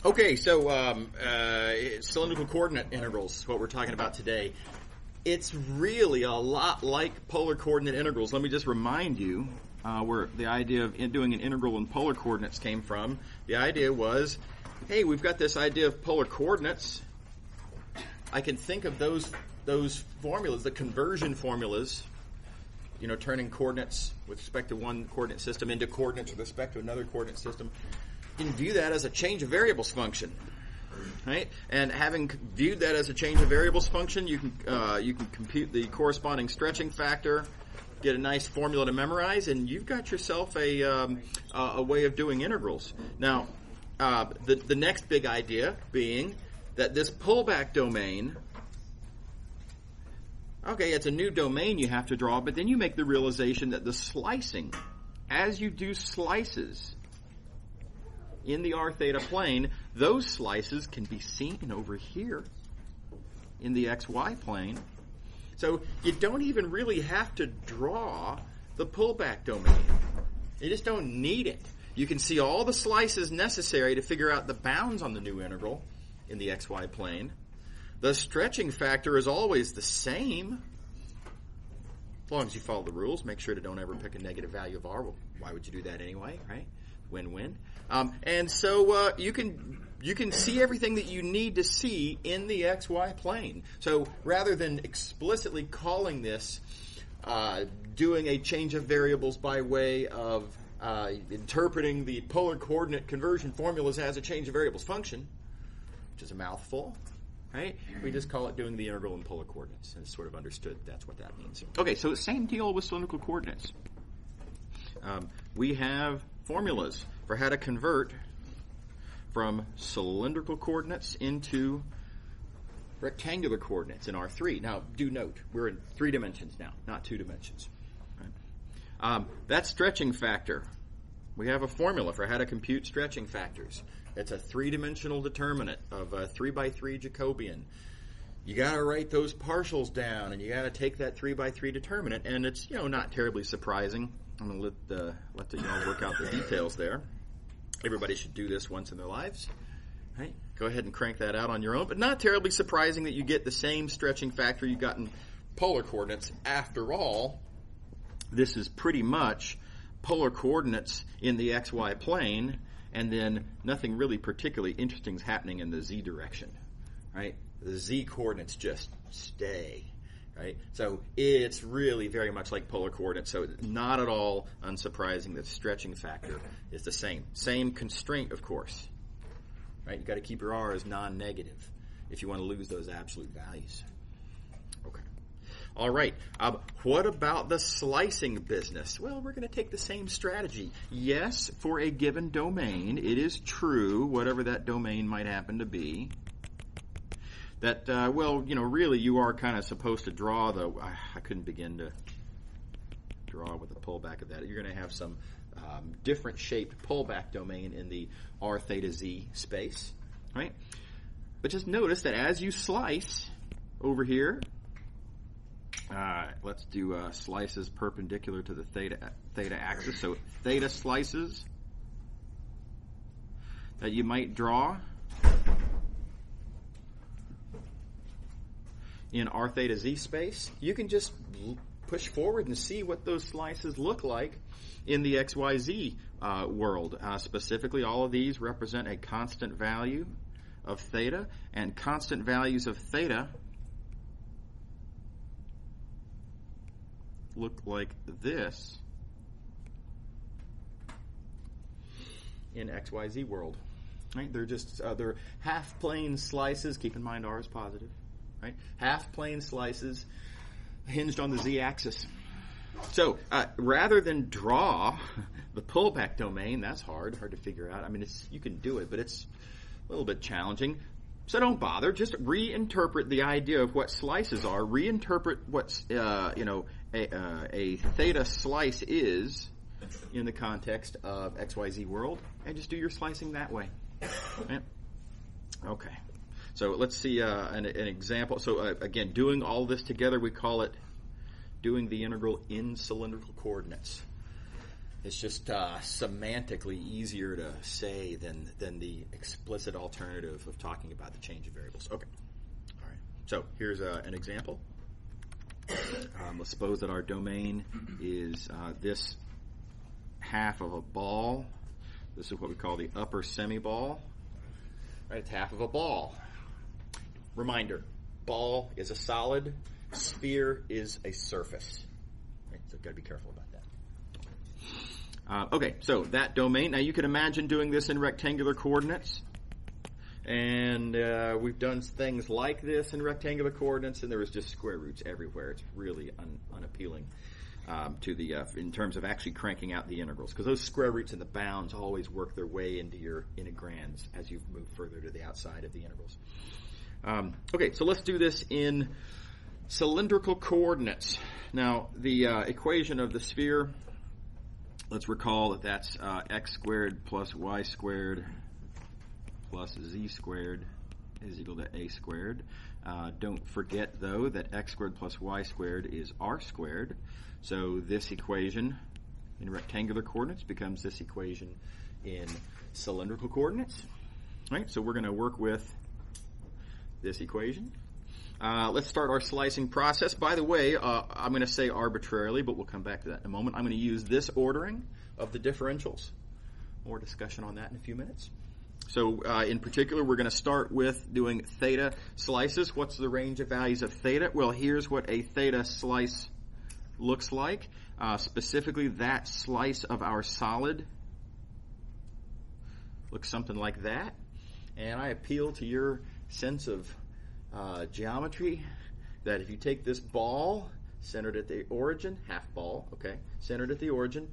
Okay, so cylindrical coordinate integrals is what we're talking about today. It's really a lot like polar coordinate integrals. Let me just remind you where the idea of doing an integral in polar coordinates came from. The idea was, hey, we've got this idea of polar coordinates. I can think of those formulas, the conversion formulas, turning coordinates with respect to one coordinate system into coordinates with respect to another coordinate system. You can view that as a change of variables function, right? And having viewed that as a change of variables function, you can compute the corresponding stretching factor, get a nice formula to memorize, and you've got yourself a way of doing integrals. Now, the next big idea being that this pullback domain, okay, it's a new domain you have to draw, but then you make the realization that the slicing, as you do slices in the r theta plane, those slices can be seen over here in the xy plane. So you don't even really have to draw the pullback domain. You just don't need it. You can see all the slices necessary to figure out the bounds on the new integral in the xy plane. The stretching factor is always the same. As long as you follow the rules, make sure to don't ever pick a negative value of r. Well, why would you do that anyway, right? Win-win. And so you can see everything that you need to see in the xy plane. So rather than explicitly calling this doing a change of variables by way of interpreting the polar coordinate conversion formulas as a change of variables function, which is a mouthful, right? We just call it doing the integral in polar coordinates, and it's sort of understood that's what that means. Okay, so the same deal with cylindrical coordinates. We have formulas for how to convert from cylindrical coordinates into rectangular coordinates in R3. Now, do note, we're in 3 dimensions now, not 2 dimensions. Right? That stretching factor, we have a formula for how to compute stretching factors. It's a 3-dimensional determinant of a 3x3 Jacobian. You got to write those partials down, and you got to take that 3x3 determinant, and it's not terribly surprising. I'm going to let you all work out the details there. Everybody should do this once in their lives. Right? Go ahead and crank that out on your own, but not terribly surprising that you get the same stretching factor you got in polar coordinates. After all, this is pretty much polar coordinates in the xy plane, and then nothing really particularly interesting is happening in the z direction. Right? The z coordinates just stay. Right? So it's really very much like polar coordinates, so not at all unsurprising that the stretching factor is the same. Same constraint, of course. Right? You've got to keep your r as non-negative if you want to lose those absolute values. Okay. All right. What about the slicing business? Well, we're going to take the same strategy. Yes, for a given domain, it is true, whatever that domain might happen to be, that, really you are kind of supposed to draw I couldn't begin to draw with the pullback of that. You're going to have some different shaped pullback domain in the r theta z space, right? But just notice that as you slice over here, let's do slices perpendicular to the theta axis. So theta slices that you might draw in r theta z space, you can just push forward and see what those slices look like in the xyz world. Specifically, all of these represent a constant value of theta, and constant values of theta look like this in xyz world. Right? They're just they're half plane slices. Keep in mind r is positive. Right? Half plane slices hinged on the z-axis. So rather than draw the pullback domain, that's hard to figure out. I mean, you can do it, but it's a little bit challenging. So don't bother. Just reinterpret the idea of what slices are. Reinterpret what a theta slice is in the context of XYZ world, and just do your slicing that way. Right? Okay. So let's see an example. So again, doing all this together, we call it doing the integral in cylindrical coordinates. It's just semantically easier to say than the explicit alternative of talking about the change of variables. Okay. All right. So here's an example. Let's suppose that our domain is this half of a ball. This is what we call the upper semiball. Right, it's half of a ball. Reminder, ball is a solid, sphere is a surface. Right, so you've got to be careful about that. Okay, so that domain, now you can imagine doing this in rectangular coordinates. And we've done things like this in rectangular coordinates, and there was just square roots everywhere. It's really unappealing to the in terms of actually cranking out the integrals, because those square roots and the bounds always work their way into your integrands as you move further to the outside of the integrals. Okay, so let's do this in cylindrical coordinates. Now, the equation of the sphere, let's recall that that's x squared plus y squared plus z squared is equal to a squared. Don't forget, though, that x squared plus y squared is r squared. So this equation in rectangular coordinates becomes this equation in cylindrical coordinates. Right? So we're going to work with this equation. Let's start our slicing process. By the way, I'm going to say arbitrarily, but we'll come back to that in a moment. I'm going to use this ordering of the differentials. More discussion on that in a few minutes. So in particular, we're going to start with doing theta slices. What's the range of values of theta? Well, here's what a theta slice looks like. Specifically, that slice of our solid looks something like that. And I appeal to your sense of geometry, that if you take this ball centered at the origin, half ball, okay, centered at the origin,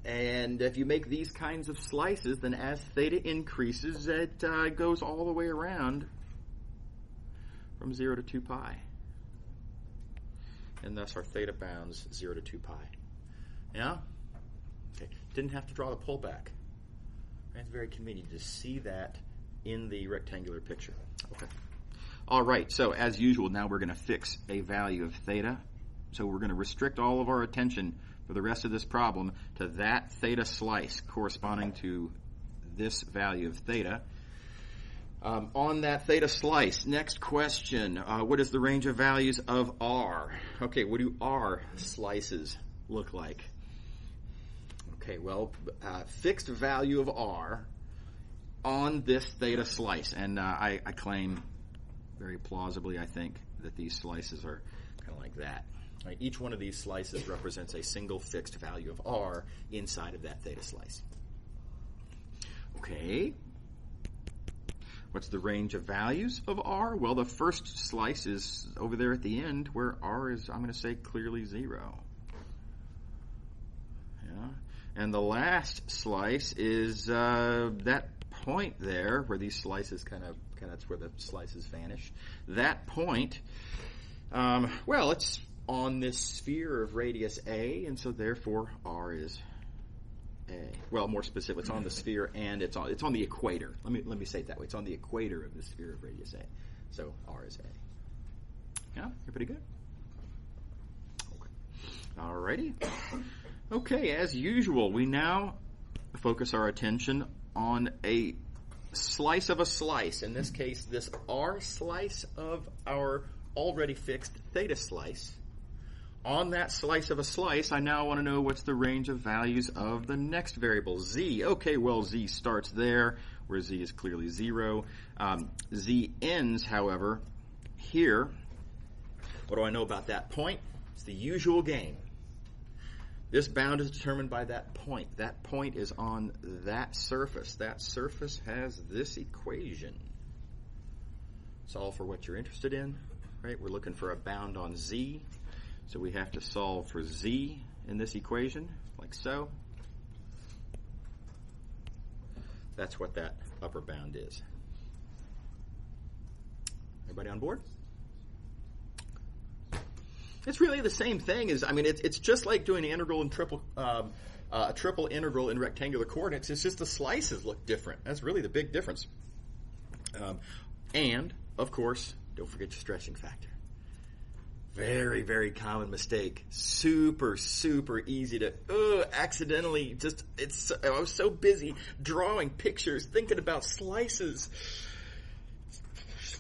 and if you make these kinds of slices, then as theta increases, it goes all the way around from 0 to 2 pi. And thus our theta bounds 0 to 2 pi. Yeah? Okay. Didn't have to draw the pullback. It's very convenient to see that in the rectangular picture. Okay. All right, so as usual, now we're going to fix a value of theta. So we're going to restrict all of our attention for the rest of this problem to that theta slice corresponding to this value of theta. On that theta slice, next question, what is the range of values of r? Okay, what do r slices look like? Okay, well, fixed value of r on this theta slice. And I claim very plausibly, I think, that these slices are kind of like that. Right, each one of these slices represents a single fixed value of r inside of that theta slice. Okay. What's the range of values of r? Well, the first slice is over there at the end where r is, I'm going to say, clearly 0. Yeah. And the last slice is that point there where these slices that's where the slices vanish. That point, well, it's on this sphere of radius a, and so therefore r is a. Well, more specific, it's on the sphere and it's on the equator. Let me say it that way. It's on the equator of the sphere of radius a. So r is a. Yeah, you're pretty good. Okay. Alrighty. Okay, as usual, we now focus our attention on a slice of a slice. In this case, this r slice of our already fixed theta slice. On that slice of a slice, I now want to know what's the range of values of the next variable, z. Okay, well, z starts there, where z is clearly 0. Z ends, however, here. What do I know about that point? It's the usual game. This bound is determined by that point. That point is on that surface. That surface has this equation. Solve for what you're interested in, right? We're looking for a bound on z. So we have to solve for z in this equation, like so. That's what that upper bound is. Everybody on board? It's really the same thing as, it's just like doing an integral and triple integral in rectangular coordinates. It's just the slices look different. That's really the big difference. And, of course, don't forget your stretching factor. Very, very common mistake. Super, super easy to accidentally I was so busy drawing pictures, thinking about slices.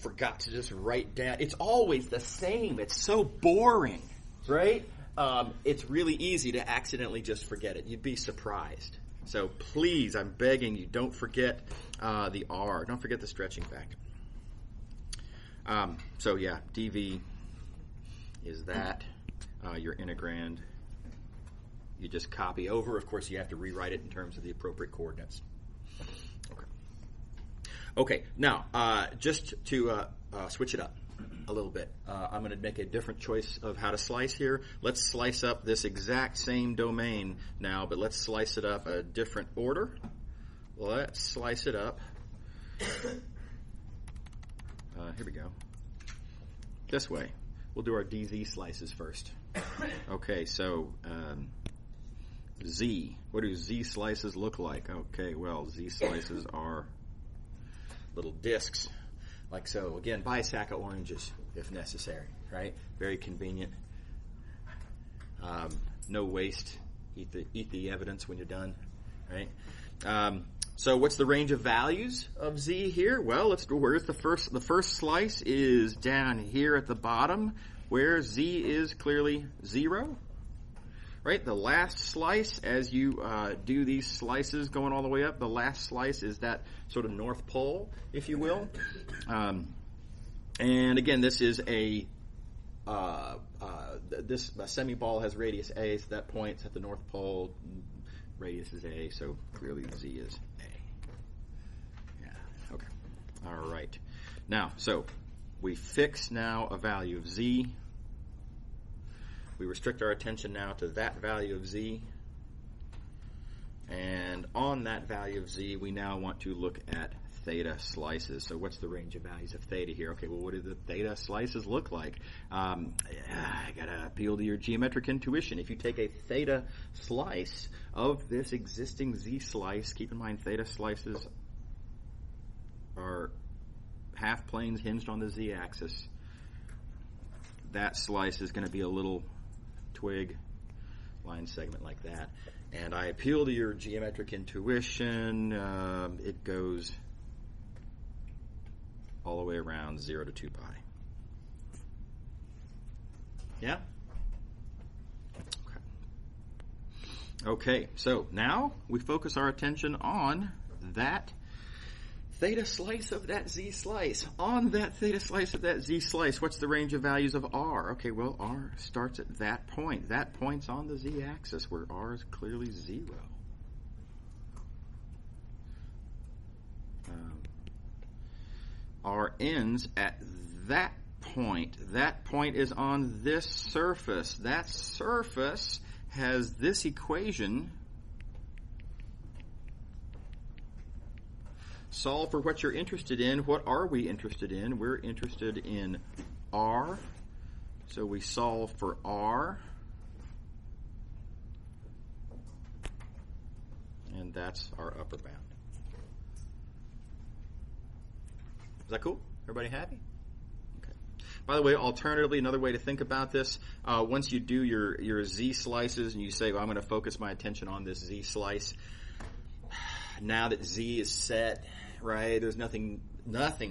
Forgot to just write down. It's always the same. It's so boring, right? It's really easy to accidentally just forget it. You'd be surprised. So please, I'm begging you, don't forget the R. Don't forget the stretching factor. So yeah, dV is that. Your integrand, you just copy over. Of course, you have to rewrite it in terms of the appropriate coordinates. Okay, now, just to switch it up a little bit, I'm going to make a different choice of how to slice here. Let's slice up this exact same domain now, but let's slice it up a different order. Let's slice it up. Here we go. This way. We'll do our DZ slices first. Okay, so Z. What do Z slices look like? Okay, well, Z slices are little discs, like so. Again, buy a sack of oranges if necessary, right? Very convenient. No waste. Eat the evidence when you're done, right? So what's the range of values of Z here? Well, where's the first slice is down here at the bottom, where Z is clearly 0. Right? The last slice, as you do these slices going all the way up, the last slice is that sort of north pole, if you will. And again, this is a semi-ball has radius A, so that points at the north pole. Radius is A, so clearly Z is A. Yeah, okay. All right. Now, so we fix now a value of Z. We restrict our attention now to that value of Z. And on that value of Z, we now want to look at theta slices. So what's the range of values of theta here? Okay, well, what do the theta slices look like? I got to appeal to your geometric intuition. If you take a theta slice of this existing Z slice, keep in mind theta slices are half planes hinged on the Z axis. That slice is going to be a little twig line segment like that. And I appeal to your geometric intuition. It goes all the way around 0 to 2 pi. Yeah? Okay, so now we focus our attention on that theta slice of that Z slice. On that theta slice of that Z slice, what's the range of values of R? Okay, well, R starts at that point. That point's on the Z axis where R is clearly 0. R ends at that point. That point is on this surface. That surface has this equation. Solve for what you're interested in. What are we interested in? We're interested in R. So we solve for R. And that's our upper bound. Is that cool? Everybody happy? Okay. By the way, alternatively, another way to think about this, once you do your Z slices and you say, well, I'm going to focus my attention on this Z slice, now that Z is set, right, there's nothing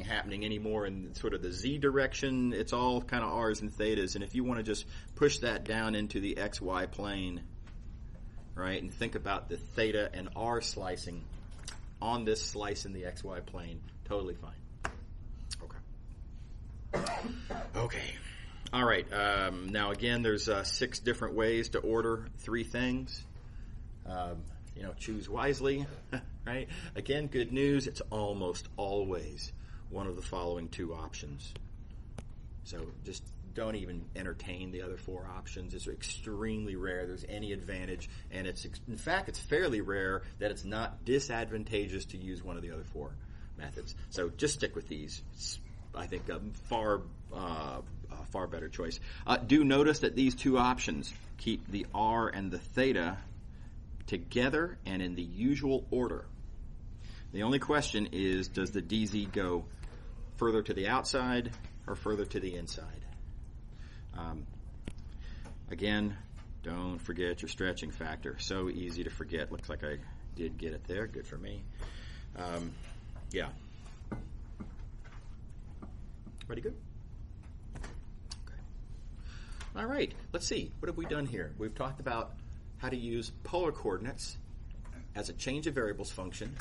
happening anymore in sort of the Z direction. It's all kind of R's and thetas. And if you want to just push that down into the XY plane, right, and think about the theta and R slicing on this slice in the XY plane, totally fine. Okay. All right. Now, again, there's 6 different ways to order 3 things. Choose wisely, right? Again, good news. It's almost always one of the following 2 options. So just don't even entertain the other 4 options. It's extremely rare there's any advantage, and in fact, it's fairly rare that it's not disadvantageous to use one of the other 4 methods. So just stick with these. It's, I think, a far better choice. Do notice that these 2 options keep the R and the theta together and in the usual order. The only question is, does the DZ go further to the outside or further to the inside? Again, don't forget your stretching factor. So easy to forget. Looks like I did get it there. Good for me. Yeah. Ready? Good? Okay. All right. Let's see. What have we done here? We've talked about how to use polar coordinates as a change of variables function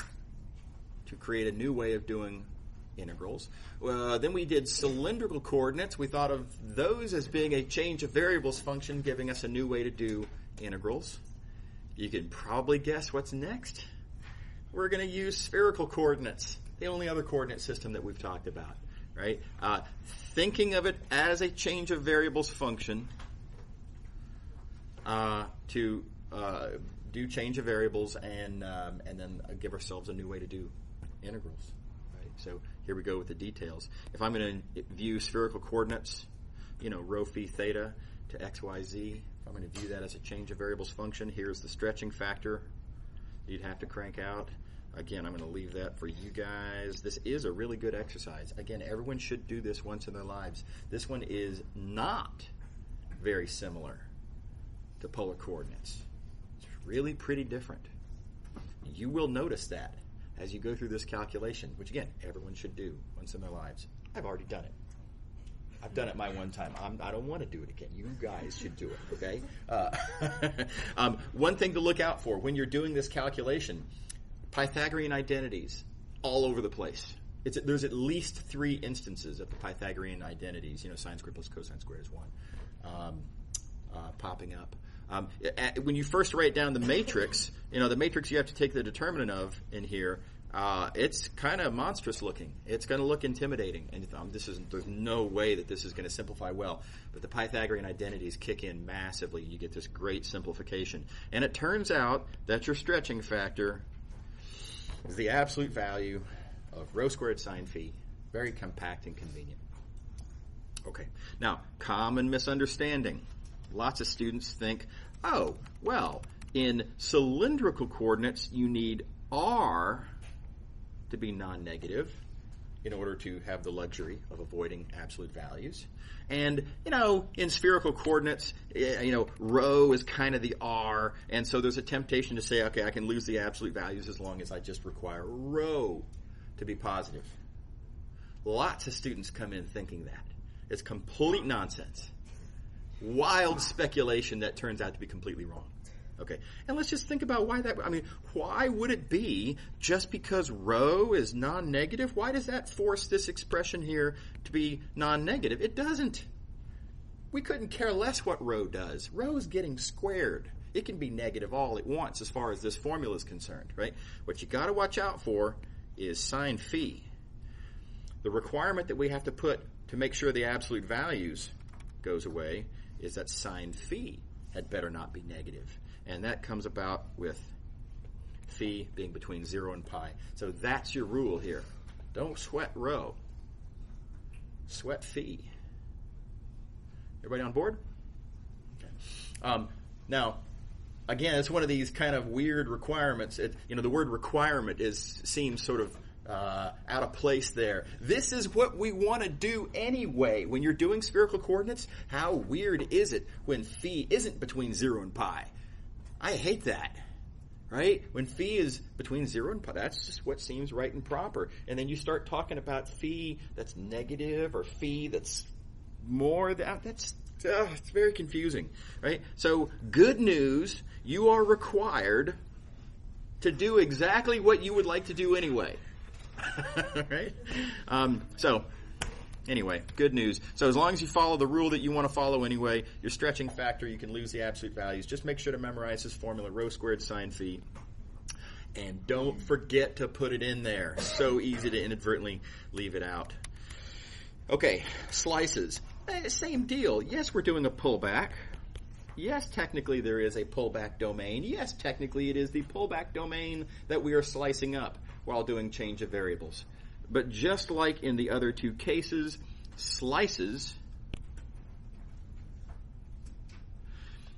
to create a new way of doing integrals. Then we did cylindrical coordinates. We thought of those as being a change of variables function, giving us a new way to do integrals. You can probably guess what's next. We're going to use spherical coordinates, the only other coordinate system that we've talked about, right? Thinking of it as a change of variables function to do change of variables and then give ourselves a new way to do integrals. Right? So here we go with the details. If I'm going to view spherical coordinates, rho phi theta to x, y, z, if I'm going to view that as a change of variables function, here's the stretching factor you'd have to crank out. Again, I'm going to leave that for you guys. This is a really good exercise. Again, everyone should do this once in their lives. This one is not very similar to polar coordinates. It's really pretty different. You will notice that as you go through this calculation, which again, everyone should do once in their lives. I've already done it. I've done it my one time. I don't want to do it again. You guys should do it, okay? One thing to look out for when you're doing this calculation, Pythagorean identities all over the place. There's at least 3 instances of the Pythagorean identities, sine squared plus cosine squared is 1, popping up. When you first write down the matrix, the matrix you have to take the determinant of in here, it's kind of monstrous looking. It's going to look intimidating, and there's no way that this is going to simplify well. But the Pythagorean identities kick in massively. You get this great simplification. And it turns out that your stretching factor is the absolute value of rho squared sine phi. Very compact and convenient. Okay, now, common misunderstanding. Lots of students think, oh, well, in cylindrical coordinates, you need r to be non-negative in order to have the luxury of avoiding absolute values. And, in spherical coordinates, rho is kind of the r, and so there's a temptation to say, okay, I can lose the absolute values as long as I just require rho to be positive. Lots of students come in thinking that. It's complete nonsense. Wild speculation that turns out to be completely wrong. Okay, and let's just think about why that, why would it be just because rho is non-negative? Why does that force this expression here to be non-negative? It doesn't. We couldn't care less what rho does. Rho is getting squared. It can be negative all it wants as far as this formula is concerned, right? What you got to watch out for is sine phi. The requirement that we have to put to make sure the absolute values goes away is that sine phi had better not be negative. And that comes about with phi being between 0 and pi. So that's your rule here. Don't sweat rho. Sweat phi. Everybody on board? Okay. Now, again, it's one of these kind of weird requirements. The word requirement seems sort of out of place there. This is what we want to do anyway. When you're doing spherical coordinates, how weird is it when phi isn't between 0 and pi? I hate that, right? When phi is between 0 and pi, that's just what seems right and proper. And then you start talking about phi that's negative or phi that's more, it's very confusing, right? So good news, you are required to do exactly what you would like to do anyway. Right? Anyway, good news. So as long as you follow the rule that you want to follow anyway, your stretching factor, you can lose the absolute values. Just make sure to memorize this formula, rho squared sine phi. And don't forget to put it in there. So easy to inadvertently leave it out. Okay, slices. Same deal. Yes, we're doing a pullback. Yes, technically there is a pullback domain. Yes, technically it is the pullback domain that we are slicing up while doing change of variables. But just like in the other two cases, slices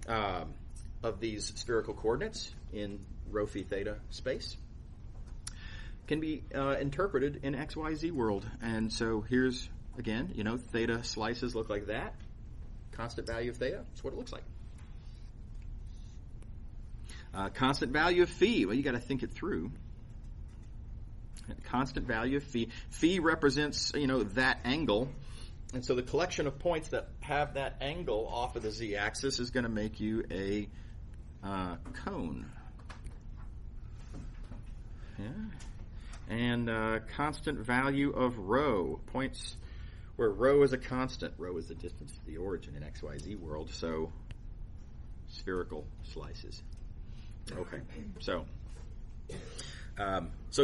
of these spherical coordinates in rho phi theta space can be interpreted in XYZ world. And so here's, again, theta slices look like that. Constant value of theta, that's what it looks like. Constant value of phi. Well, you got to think it through. Constant value of phi. Phi represents, that angle. And so the collection of points that have that angle off of the z-axis is going to make you a cone. Yeah. And constant value of rho. Points where rho is a constant. Rho is the distance to the origin in XYZ world. So spherical slices. Okay. So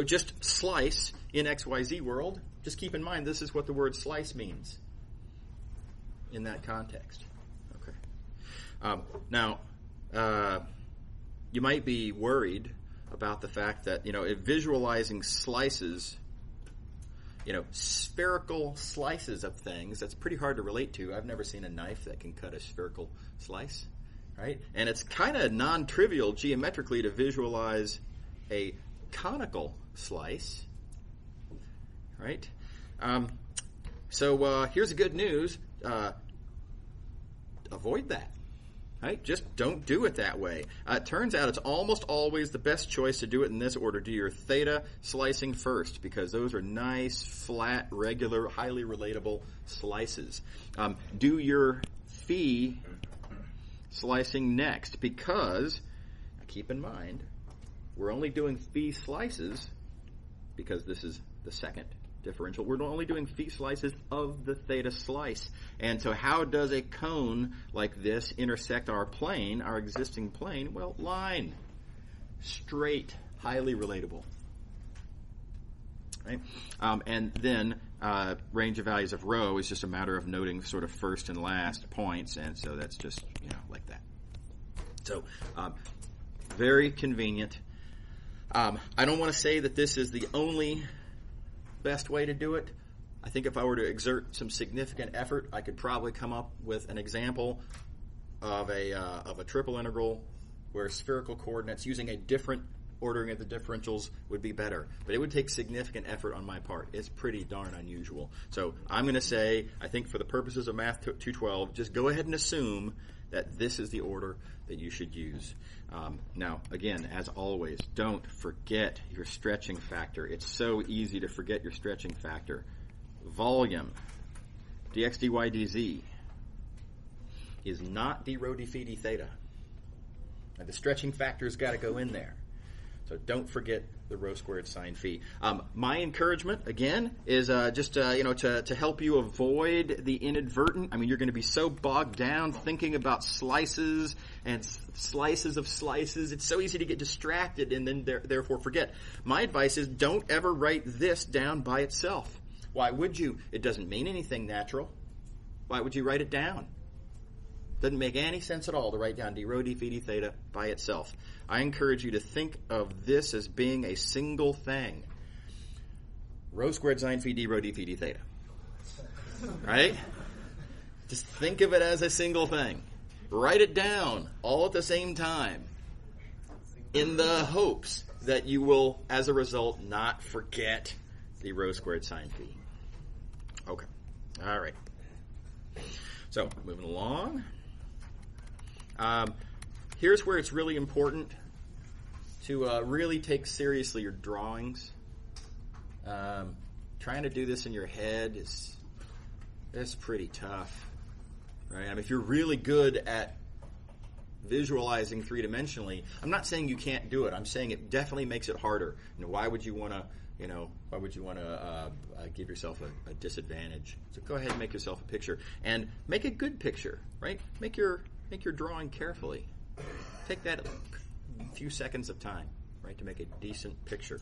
just slice in XYZ world. Just keep in mind this is what the word slice means in that context. Okay. Now, you might be worried about the fact that, if visualizing slices, spherical slices of things, that's pretty hard to relate to. I've never seen a knife that can cut a spherical slice, right? And it's kind of non-trivial geometrically to visualize a conical slice, right? So here's the good news. Avoid that. Right? Just don't do it that way. It turns out it's almost always the best choice to do it in this order. Do your theta slicing first, because those are nice, flat, regular, highly relatable slices. Do your phi slicing next, because, keep in mind, we're only doing phi slices because this is the second differential. We're only doing phi slices of the theta slice. And so how does a cone like this intersect our plane, our existing plane? Well, line. Straight. Highly relatable. Right? And then range of values of rho is just a matter of noting sort of first and last points. And so that's just, like that. So very convenient. I don't want to say that this is the only best way to do it. I think if I were to exert some significant effort, I could probably come up with an example of a triple integral where spherical coordinates using a different ordering of the differentials would be better. But it would take significant effort on my part. It's pretty darn unusual. So I'm going to say, I think for the purposes of Math 212, just go ahead and assume that this is the order that you should use. Now, again, as always, don't forget your stretching factor. It's so easy to forget your stretching factor. Volume, dx, dy, dz, is not d rho d phi d theta. And the stretching factor's got to go in there. So don't forget the rho squared sine phi. My encouragement, again, is just to help you avoid the inadvertent. You're going to be so bogged down thinking about slices and slices of slices. It's so easy to get distracted and then therefore forget. My advice is don't ever write this down by itself. Why would you? It doesn't mean anything natural. Why would you write it down? Doesn't make any sense at all to write down d rho d phi d theta by itself. I encourage you to think of this as being a single thing. Rho squared sine phi d rho d phi d theta. Right? Just think of it as a single thing. Write it down all at the same time in the hopes that you will, as a result, not forget the rho squared sine phi. Okay. All right. So, moving along. Here's where it's really important to really take seriously your drawings. Trying to do this in your head is pretty tough, right? If you're really good at visualizing three-dimensionally, I'm not saying you can't do it. I'm saying it definitely makes it harder. Why would you want to? Why would you want to give yourself a disadvantage? So go ahead and make yourself a picture, and make a good picture, right? Make your drawing carefully. Take that a few seconds of time, right, to make a decent picture.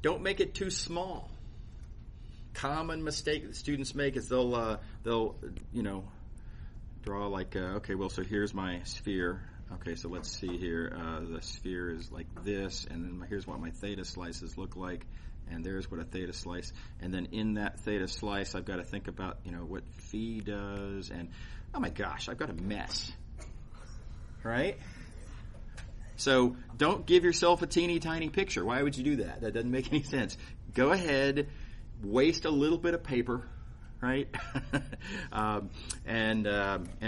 Don't make it too small. Common mistake that students make is they'll draw like so here's my sphere. Okay, so let's see here. The sphere is like this, and then here's what my theta slices look like, and there's what a theta slice. And then in that theta slice, I've got to think about what phi does, and oh my gosh, I've got a mess, right? So don't give yourself a teeny tiny picture. Why would you do that? That doesn't make any sense. Go ahead, waste a little bit of paper, right? And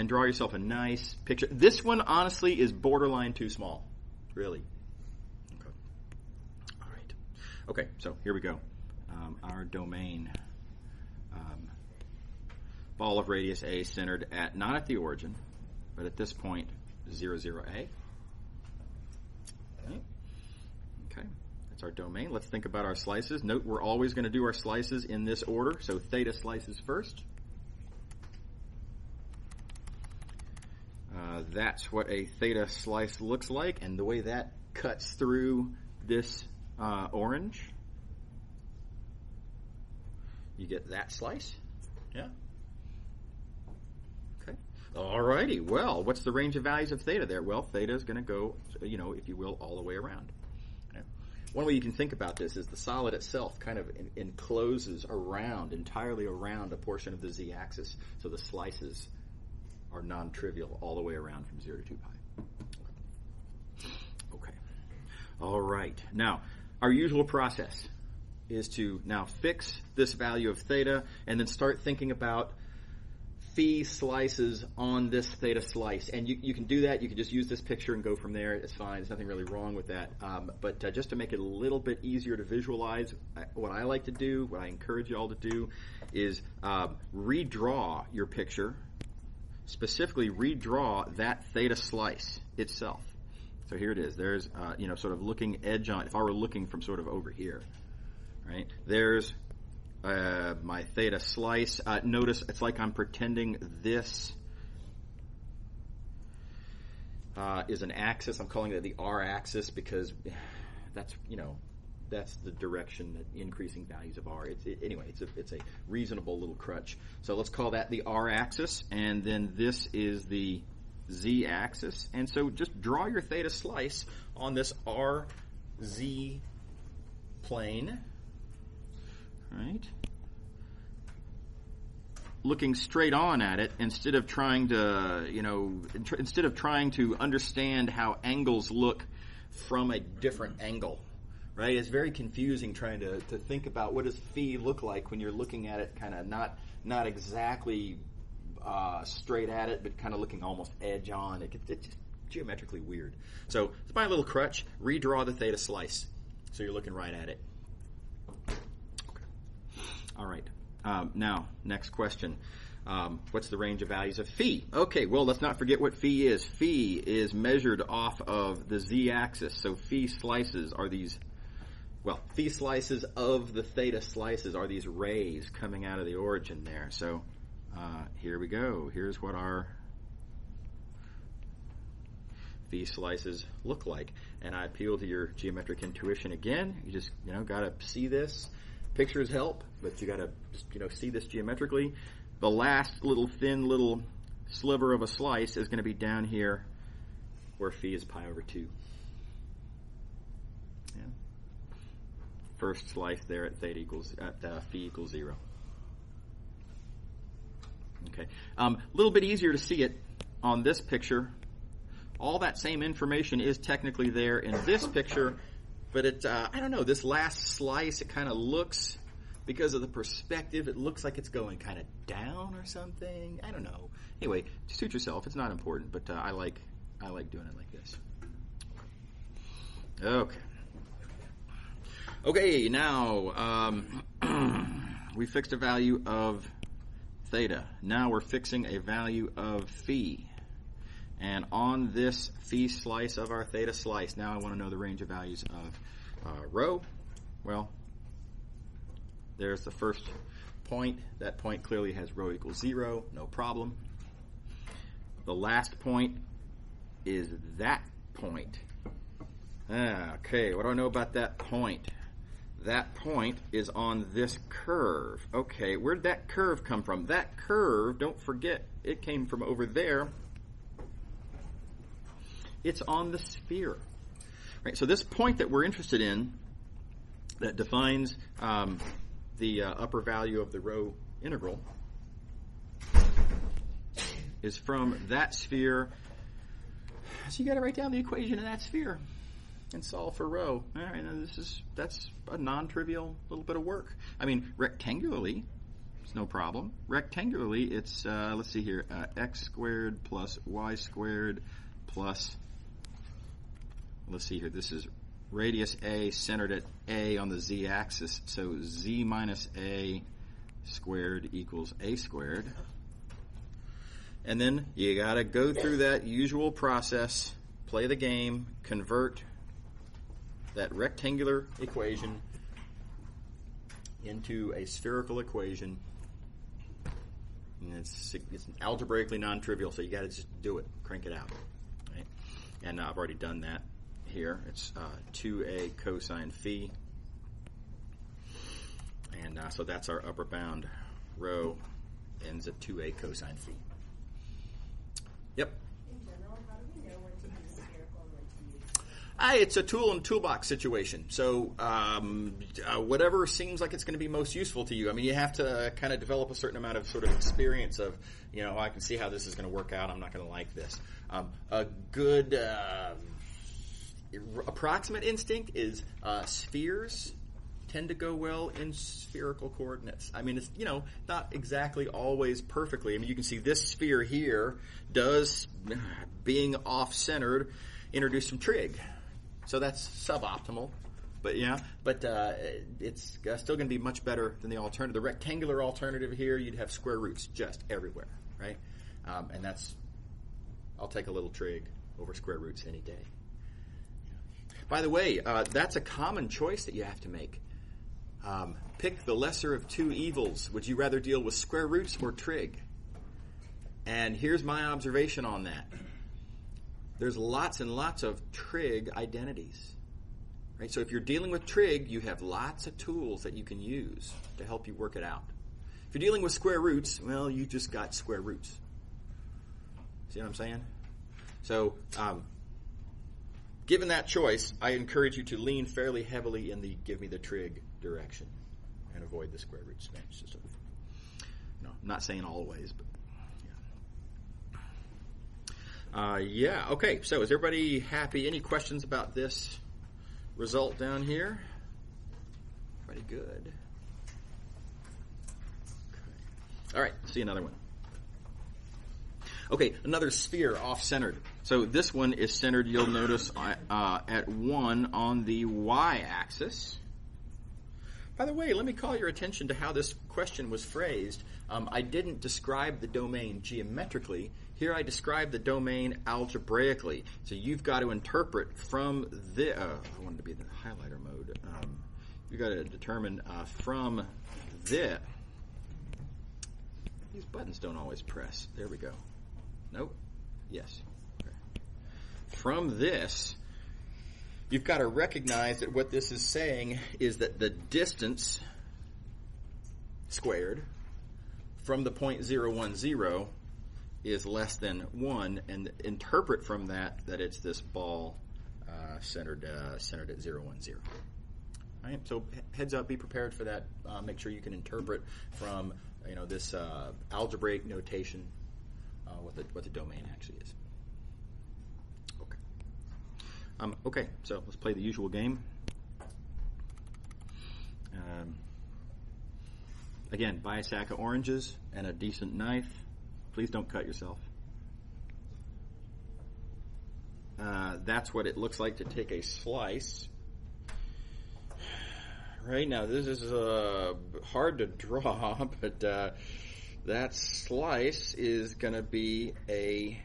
draw yourself a nice picture. This one, honestly, is borderline too small, really. Okay. All right. Okay, so here we go. Our domain, ball of radius A centered at, not at the origin, but at this point, 0, 0, A. Okay, that's our domain. Let's think about our slices. Note we're always going to do our slices in this order, so theta slices first. That's what a theta slice looks like, and the way that cuts through this orange, you get that slice. Yeah. Okay. Alrighty. Well, what's the range of values of theta there? Well, theta is going to go, if you will, all the way around. Okay. One way you can think about this is the solid itself kind of encloses entirely around a portion of the z-axis, so the slices are non-trivial all the way around from 0 to 2 pi. Okay. All right. Now, our usual process is to now fix this value of theta and then start thinking about phi slices on this theta slice. And you can do that. You can just use this picture and go from there. It's fine. There's nothing really wrong with that. But just to make it a little bit easier to visualize, what I like to do, what I encourage you all to do, is redraw your picture. Specifically, redraw that theta slice itself. So here it is. There's, sort of looking edge on. If I were looking from sort of over here, right? There's my theta slice. Notice it's like I'm pretending this is an axis. I'm calling it the r-axis because that's the direction that increasing values of r. It's a reasonable little crutch. So let's call that the r-axis, and then this is the z-axis. And so just draw your theta slice on this rz plane. Right? Looking straight on at it instead of trying to, understand how angles look from a different angle. Right? It's very confusing trying to think about what does phi look like when you're looking at it kind of not exactly straight at it, but kind of looking almost edge on. It's just geometrically weird. So it's my little crutch. Redraw the theta slice so you're looking right at it. All right. Now, next question. What's the range of values of phi? Okay, well, let's not forget what phi is. Phi is measured off of the z-axis. So phi slices are these, phi slices of the theta slices are these rays coming out of the origin there. So here we go. Here's what our phi slices look like. And I appeal to your geometric intuition again. You just, got to see this. Pictures help, but you got to, see this geometrically. The last thin little sliver of a slice is going to be down here where phi is pi over 2. Yeah. First slice there at phi equals 0. Okay. A little bit easier to see it on this picture. All that same information is technically there in this picture. But this last slice, it kind of looks, because of the perspective, it looks like it's going kind of down or something. I don't know. Anyway, suit yourself. It's not important, but I like doing it like this. Okay, now we fixed a value of theta. Now we're fixing a value of phi. And on this phi slice of our theta slice, now I want to know the range of values of rho. Well, there's the first point. That point clearly has rho equals 0, no problem. The last point is that point. Okay, what do I know about that point? That point is on this curve. Okay, where'd that curve come from? That curve, don't forget, it came from over there. It's on the sphere. Right, so this point that we're interested in that defines the upper value of the rho integral is from that sphere. So you got to write down the equation of that sphere and solve for rho. All right, now that's a non-trivial little bit of work. I mean, rectangularly, It's no problem. Rectangularly, it's, let's see here, x squared plus y squared plus, let's see here, this is radius a centered at a on the z-axis, so z minus a squared equals a squared. And then you got to go through that usual process, play the game, convert that rectangular equation into a spherical equation. And it's algebraically non-trivial, so you got to just do it, crank it out. Right? And I've already done that here. It's 2a cosine phi. And so that's our upper bound. Rho ends at 2a cosine phi. Yep. In general, how do we know when to use spherical and when to use? It's a tool and toolbox situation. So whatever seems like it's going to be most useful to you. I mean, you have to kind of develop a certain amount of sort of experience of, I can see how this is going to work out. I'm not going to like this. A good approximate instinct is spheres tend to go well in spherical coordinates. I mean, it's, not exactly always perfectly. I mean, you can see this sphere here does, being off-centered, introduce some trig. So that's suboptimal. But it's still going to be much better than the alternative. The rectangular alternative here, you'd have square roots just everywhere, right? And I'll take a little trig over square roots any day. By the way, that's a common choice that you have to make. Pick the lesser of two evils. Would you rather deal with square roots or trig? And here's my observation on that. There's lots and lots of trig identities. Right? So if you're dealing with trig, you have lots of tools that you can use to help you work it out. If you're dealing with square roots, well, you just got square roots. See what I'm saying? So, given that choice, I encourage you to lean fairly heavily in the give me the trig direction and avoid the square root system. No, I'm not saying always, but yeah. Okay, so is everybody happy? Any questions about this result down here? Pretty good. Okay. All right, let's see another one. Okay, another sphere off-centered. So this one is centered, you'll notice, at 1 on the y-axis. By the way, let me call your attention to how this question was phrased. I didn't describe the domain geometrically. Here I describe the domain algebraically. So you've got to interpret from the... I wanted to be in the highlighter mode. You've got to determine from the... These buttons don't always press. There we go. Nope. Yes. Okay. From this, you've got to recognize that what this is saying is that the distance squared from the point 0, 1, 0 is less than 1, and interpret from that it's this ball centered at 0, 1, 0. All right? So heads up, be prepared for that. Make sure you can interpret from this algebraic notation what the domain actually is. Okay. Okay, so let's play the usual game. Again, buy a sack of oranges and a decent knife. Please don't cut yourself. That's what it looks like to take a slice. Right now, this is hard to draw, but that slice is going to be a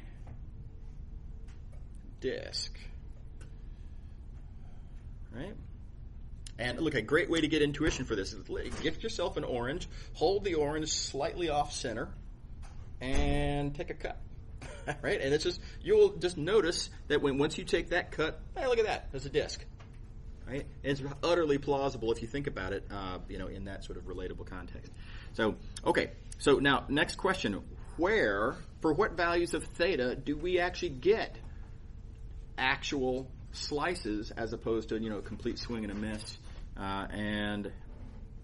disc. Right? And look, a great way to get intuition for this is gift yourself an orange, hold the orange slightly off center, and take a cut. Right? And it's just, you'll just notice that once you take that cut, hey, look at that, there's a disc. Right? And it's utterly plausible if you think about it, in that sort of relatable context. So, okay. So now, next question. For what values of theta do we actually get actual slices as opposed to, a complete swing and a miss? And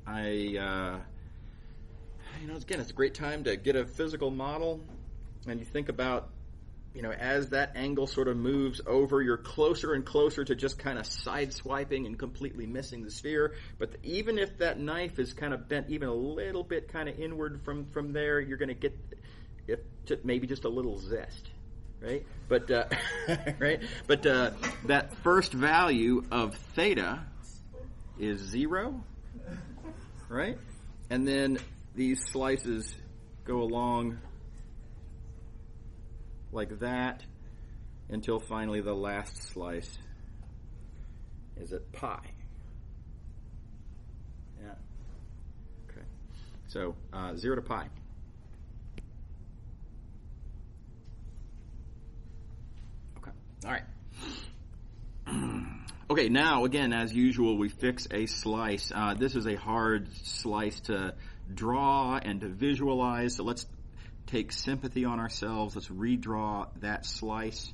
again, it's a great time to get a physical model, and you think about, as that angle sort of moves over, you're closer and closer to just kind of sideswiping and completely missing the sphere. But even if that knife is kind of bent even a little bit kind of inward from there, you're going to get maybe just a little zest, right? But right? But that first value of theta is 0, right? And then these slices go along like that until finally the last slice is at pi. Yeah. Okay. So 0 to pi. Okay. All right. Okay, now again, as usual, we fix a slice. This is a hard slice to draw and to visualize, so let's take sympathy on ourselves. Let's redraw that slice.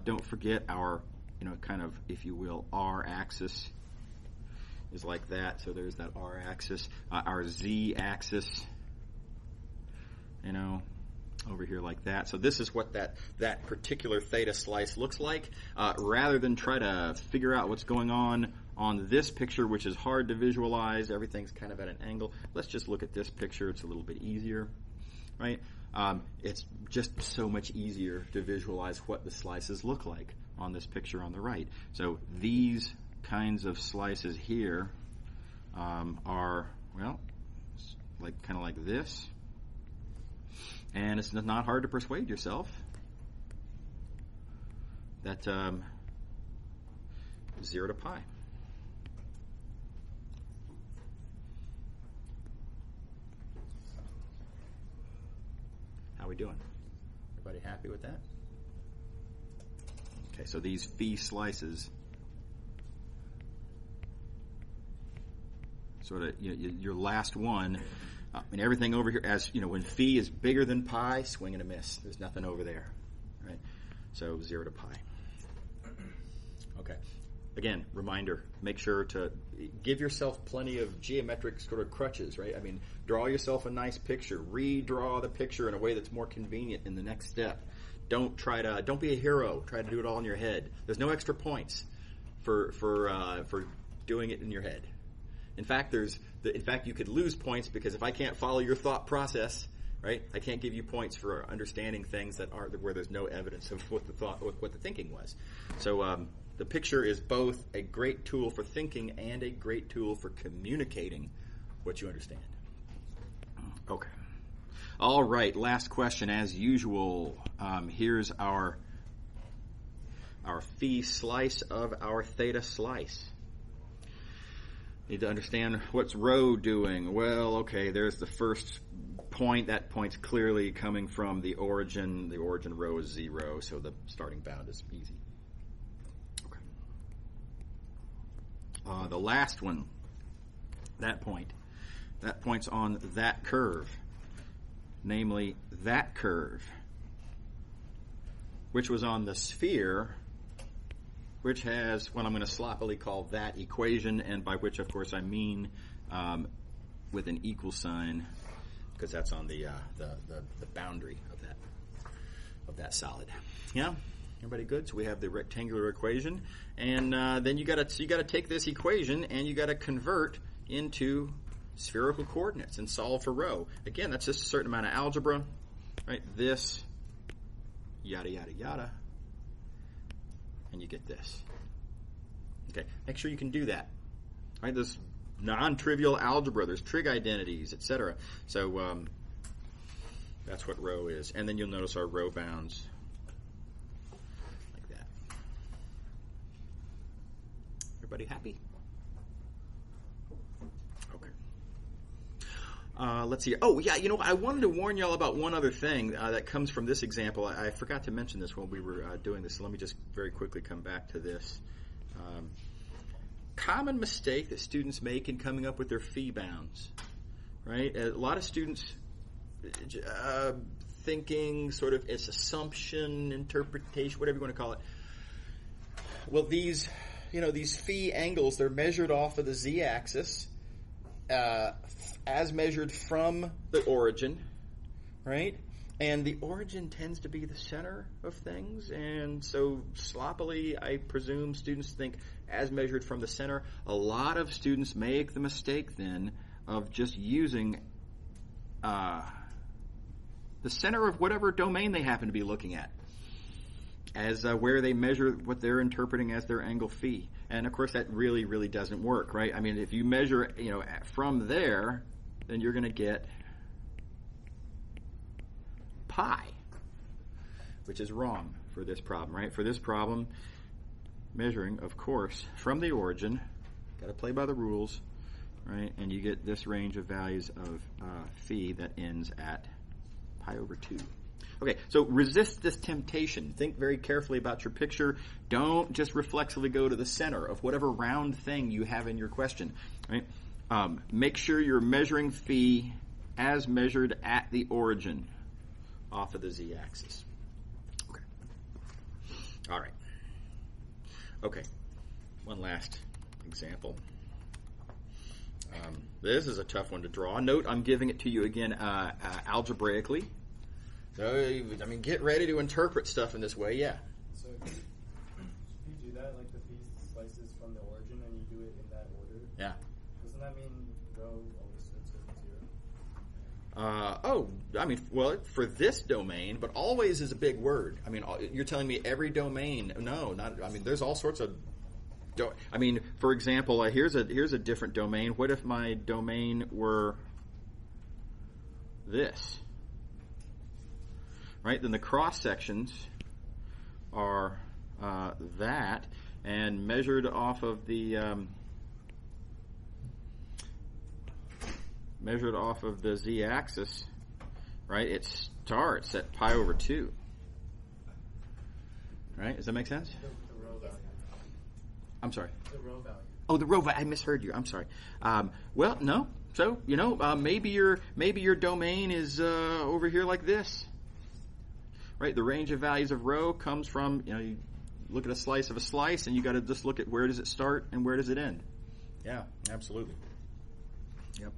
Don't forget our, kind of, if you will, R-axis is like that. So there's that R-axis. Our Z-axis, over here like that. So this is what that particular theta slice looks like. Rather than try to figure out what's going on this picture, which is hard to visualize, everything's kind of at an angle. Let's just look at this picture. It's a little bit easier. Right? It's just so much easier to visualize what the slices look like on this picture on the right. So these kinds of slices here are, well, kind of like this. And it's not hard to persuade yourself that 0 to pi. How we doing? Everybody happy with that? Okay, so these phi slices, sort of your last one, and everything over here, as when phi is bigger than pi, swing and a miss. There's nothing over there, right? So 0 to pi. Okay. Again, reminder, make sure to give yourself plenty of geometric sort of crutches, right? I mean, draw yourself a nice picture. Redraw the picture in a way that's more convenient in the next step. Don't be a hero. Try to do it all in your head. There's no extra points for doing it in your head. In fact, you could lose points because if I can't follow your thought process, right, I can't give you points for understanding things where there's no evidence of what the thinking was. So the picture is both a great tool for thinking and a great tool for communicating what you understand. Okay. All right, last question as usual. Here's our phi slice of our theta slice. Need to understand what's rho doing. Well, okay, there's the first point. That point's clearly coming from the origin. The origin rho is 0, so the starting bound is easy. Okay. The last one, that point's on that curve, namely that curve, which was on the sphere, which has what I'm going to sloppily call that equation, and by which, of course, I mean with an equal sign, because that's on the boundary of that solid. Yeah, everybody good? So we have the rectangular equation, and then you got to take this equation and you got to convert into spherical coordinates and solve for rho. Again, that's just a certain amount of algebra, right? This, yada yada yada. And you get this. Okay, make sure you can do that. Right, there's non-trivial algebra, there's trig identities, etc. So that's what rho is. And then you'll notice our rho bounds like that. Everybody happy? Okay. Let's see. Oh, yeah, I wanted to warn y'all about one other thing that comes from this example. I forgot to mention this when we were doing this, so let me just very quickly come back to this. Common mistake that students make in coming up with their phi bounds, right? A lot of students thinking sort of it's assumption, interpretation, whatever you want to call it. Well, these phi angles, they're measured off of the z-axis, as measured from the origin, right? And the origin tends to be the center of things, and so sloppily, I presume students think as measured from the center. A lot of students make the mistake then of just using the center of whatever domain they happen to be looking at as where they measure what they're interpreting as their angle phi. And of course, that really, really doesn't work, right? I mean, if you measure, from there, then you're going to get pi, which is wrong for this problem, right? For this problem, measuring, of course, from the origin, got to play by the rules, right? And you get this range of values of phi that ends at pi over 2. Okay, so resist this temptation. Think very carefully about your picture. Don't just reflexively go to the center of whatever round thing you have in your question, right? Make sure you're measuring phi as measured at the origin off of the z-axis. Okay. All right. Okay. One last example. This is a tough one to draw. Note, I'm giving it to you again algebraically. So, I mean, get ready to interpret stuff in this way, yeah. So if you do that, like the Theta Slices from the origin, and you do it in that order, Yeah. doesn't that mean rho always starts at 0? Well, for this domain, but always is a big word. I mean, you're telling me every domain? No, not. I mean, there's all sorts of. For example, here's a different domain. What if my domain were this? Right? Then the cross sections are that, and measured off of the z-axis, right? It starts at pi over 2. Right? Does that make sense? The rho value. I'm sorry. The rho value. Oh, the rho value. I misheard you. I'm sorry. Well, no. So maybe your domain is over here like this. Right? The range of values of rho comes from, you look at a slice of a slice, and you got to just look at where does it start and where does it end. Yeah, absolutely. Yep.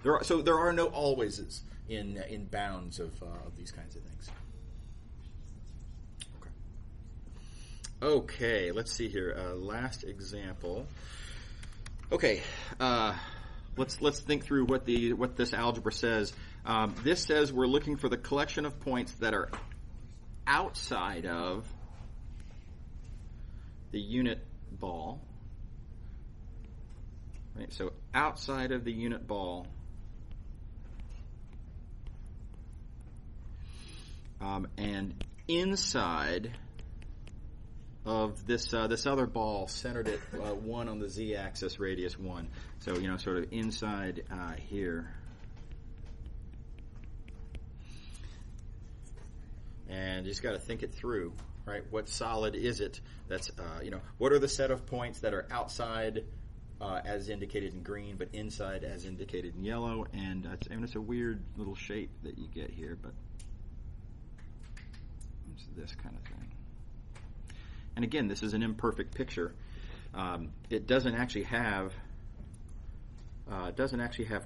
There are no alwayses in bounds of these kinds of things. Okay, let's see here. Last example. Okay, let's think through what this algebra says. This says we're looking for the collection of points that are outside of the unit ball. Right, so outside of the unit ball, and inside of this other ball centered at 1 on the z-axis, radius 1. So sort of inside here. And you just got to think it through, right? What solid is it? That's what are the set of points that are outside as indicated in green, but inside as indicated in yellow? And it's a weird little shape that you get here, but it's this kind of thing. And again, this is an imperfect picture. It doesn't actually have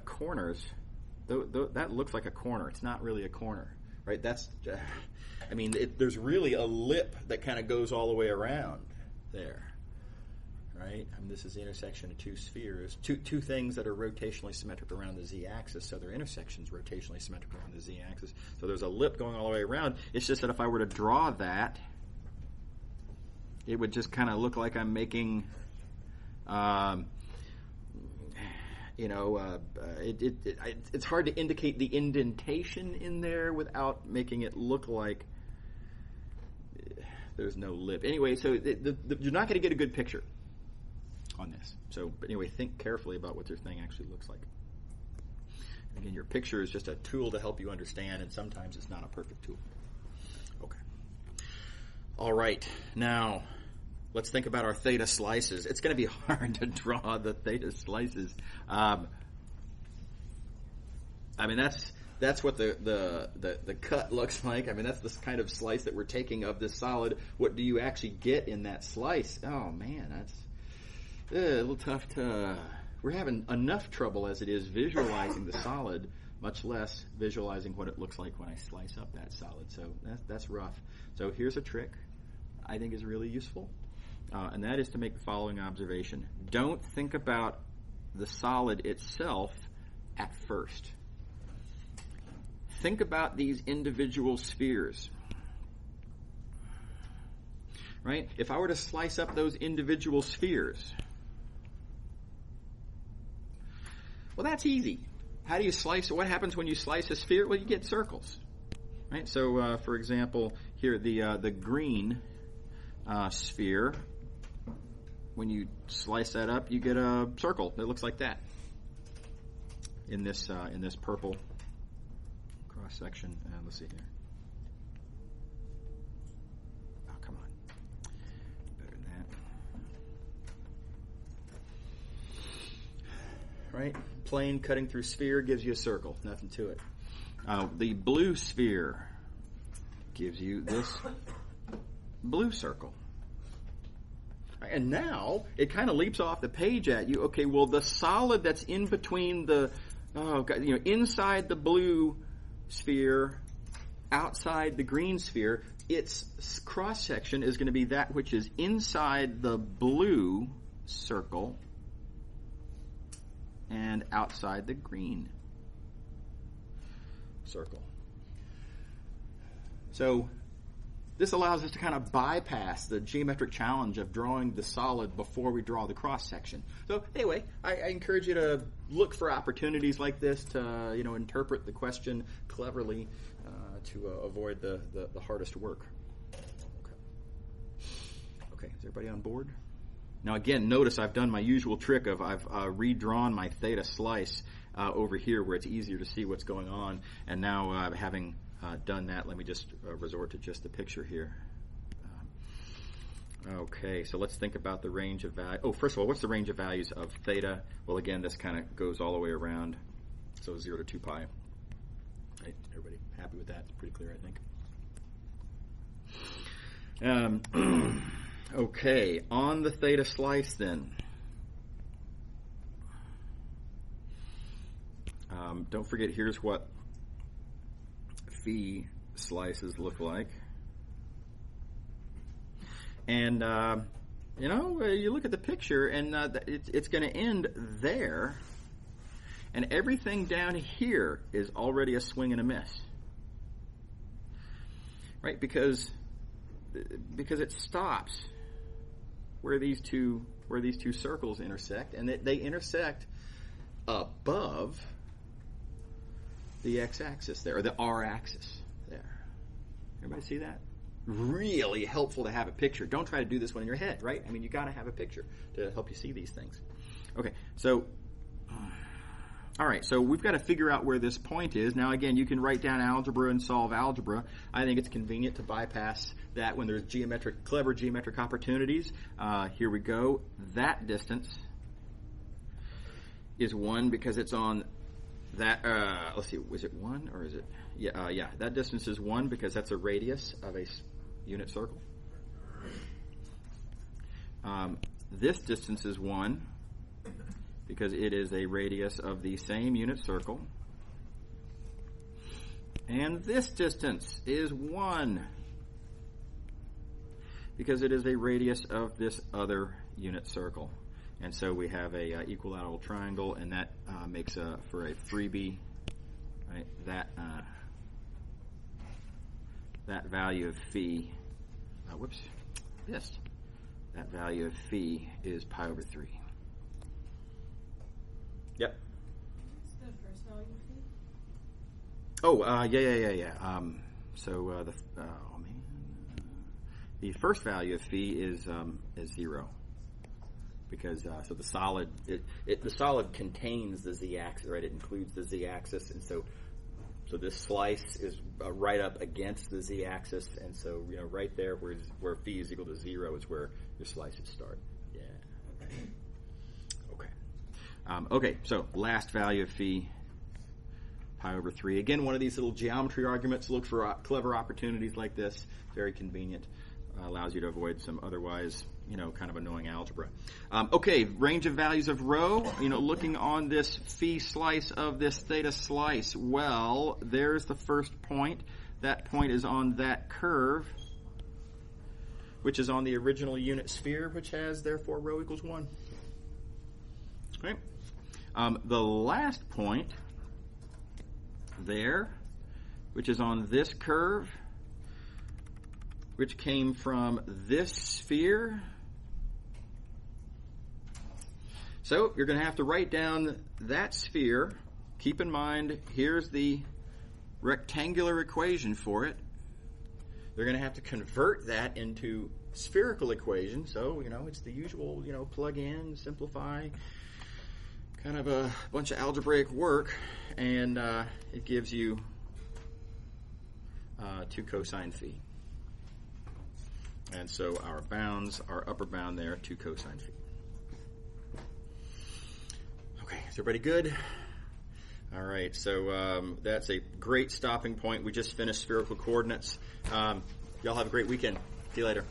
corners. That looks like a corner. It's not really a corner, right? There's really a lip that kind of goes all the way around there, right? This is the intersection of two spheres, two things that are rotationally symmetric around the z-axis, so their intersections rotationally symmetric around the z-axis. So there's a lip going all the way around. It's just that if I were to draw that, it would just kind of look like I'm making, it's hard to indicate the indentation in there without making it look like there's no lip. Anyway, so you're not going to get a good picture on this. So, but anyway, think carefully about what your thing actually looks like. Again, your picture is just a tool to help you understand, and sometimes it's not a perfect tool. Okay. All right. Now, let's think about our theta slices. It's going to be hard to draw the theta slices. That's what the cut looks like. That's the kind of slice that we're taking of this solid. What do you actually get in that slice? Oh man, that's a little tough to. We're having enough trouble as it is visualizing the solid, much less visualizing what it looks like when I slice up that solid. So that's rough. So here's a trick I think is really useful, and that is to make the following observation. Don't think about the solid itself at first. Think about these individual spheres. Right? If I were to slice up those individual spheres, well, that's easy. How do you slice? What happens when you slice a sphere? Well, you get circles. Right? So, for example, here the green sphere. When you slice that up, you get a circle that looks like that. In this purple cross section, let's see here. Oh, come on, better than that. Right, plane cutting through sphere gives you a circle. Nothing to it. The blue sphere gives you this blue circle. And now it kind of leaps off the page at you. Okay, well, the solid that's in between inside the blue sphere, outside the green sphere, its cross section is going to be that which is inside the blue circle and outside the green circle. So this allows us to kind of bypass the geometric challenge of drawing the solid before we draw the cross section. So anyway, I encourage you to look for opportunities like this to interpret the question cleverly to avoid the hardest work. Okay, is everybody on board? Now again, notice I've done my usual trick of I've redrawn my theta slice over here where it's easier to see what's going on, and now having done that, let me just resort to just the picture here. Okay, so let's think about the range of value. Oh, first of all, what's the range of values of theta? Well, again, this kind of goes all the way around, so 0 to 2 pi. Right, everybody happy with that? It's pretty clear, I think. Okay, on the theta slice then. Don't forget, here's what phi slices look like. And, you look at the picture, and it's going to end there, and everything down here is already a swing and a miss. Right? Because it stops where these two circles intersect, and they intersect above the x-axis there, or the r-axis there. Everybody see that? Really helpful to have a picture. Don't try to do this one in your head, right? I mean, you got to have a picture to help you see these things. Okay, so, all right, so we've got to figure out where this point is. Now, again, you can write down algebra and solve algebra. I think it's convenient to bypass that when there's clever geometric opportunities. Here we go. That distance is 1 because it's on that, let's see, was it 1 or is it? Yeah, that distance is 1 because that's a radius of a unit circle. This distance is 1 because it is a radius of the same unit circle. And this distance is 1 because it is a radius of this other unit circle. And so we have a equilateral triangle, and that makes for a freebie, right? That value of phi, that value of phi is pi over 3. Yep. What's the first value of phi? Oh, yeah. The first value of phi is 0. Because so the solid the solid contains the z-axis, right? It includes the z-axis, and so this slice is right up against the z-axis, and so right there where phi is equal to 0 is where your slices start. Yeah. Okay. So last value of phi, pi over 3. Again, one of these little geometry arguments. Look for clever opportunities like this. Very convenient. Allows you to avoid some otherwise kind of annoying algebra. Okay, range of values of rho, looking on this phi slice of this theta slice. Well, there's the first point. That point is on that curve, which is on the original unit sphere, which has, therefore, rho equals 1. Okay. The last point there, which is on this curve, which came from this sphere. So you're going to have to write down that sphere. Keep in mind, here's the rectangular equation for it. They're going to have to convert that into spherical equation. So, it's the usual, plug in, simplify, kind of a bunch of algebraic work, and it gives you 2 cosine phi. And so our upper bound there, 2 cosine phi. Okay, is everybody good? All right, so that's a great stopping point. We just finished spherical coordinates. Y'all have a great weekend. See you later.